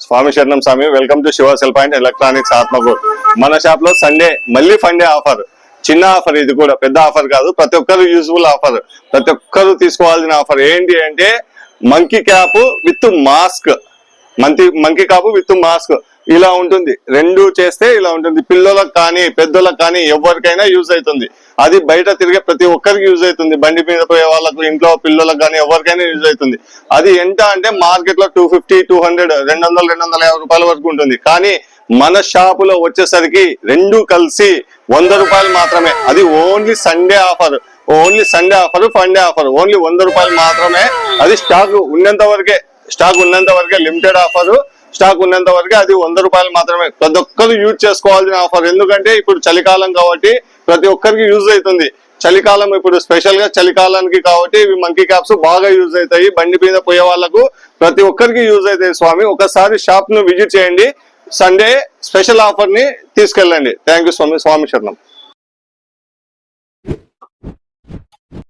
స్వామి శరణం స్వామి. Welcome to Shiva cell point electronics Atmakur. మన షాప్ లో సండే మళ్ళీ ఫండే ఆఫర్. చిన్న ఆఫర్, ఇది కూడా పెద్ద ఆఫర్ కాదు, ప్రతి ఒక్కరు యూజ్ఫుల్ ఆఫర్, ప్రతి ఒక్కరు తీసుకోవాల్సిన ఆఫర్. ఏంటి అంటే monkey cap with mask. Monkey cap with mask ఇలా ఉంటుంది. రెండు చేస్తే ఇలా ఉంటుంది. పిల్లలకు కానీ పెద్దలకు కానీ ఎవరికైనా యూజ్ అవుతుంది. అది బయట తిరిగే ప్రతి ఒక్కరికి యూజ్ అవుతుంది. బండి మీద పోయే వాళ్ళకు, ఇంట్లో పిల్లలకు కానీ ఎవరికైనా యూజ్ అవుతుంది. అది ఎంత అంటే మార్కెట్ లో 250, 200, 200, 250 రూపాయల వరకు ఉంటుంది. కానీ మన షాపులో వచ్చేసరికి రెండు కలిసి 100 రూపాయలు మాత్రమే. అది only Sunday offer, only Sunday offer, funday offer. Only 100 రూపాయలు మాత్రమే. అది స్టాక్ ఉన్నంత వరకే, లిమిటెడ్ ఆఫర్. స్టాక్ ఉన్నంత వరకే, అది 100 రూపాయలు మాత్రమే. ప్రతి ఒక్కరు యూజ్ చేసుకోవాల్సిన ఆఫర్. ఎందుకంటే ఇప్పుడు చలికాలం కాబట్టి ప్రతి ఒక్కరికి యూజ్ అవుతుంది. చలికాలం ఇప్పుడు స్పెషల్ గా చలికాలానికి కాబట్టి ఇవి మంకీ క్యాప్స్ బాగా యూజ్ అవుతాయి. బండి మీద పోయే వాళ్ళకు ప్రతి ఒక్కరికి యూజ్ అవుతాయి. స్వామి ఒకసారి షాప్ ను విజిట్ చేయండి. సండే స్పెషల్ ఆఫర్ ని తీసుకెళ్ళండి. థ్యాంక్ యూ స్వామి. స్వామి శరణం.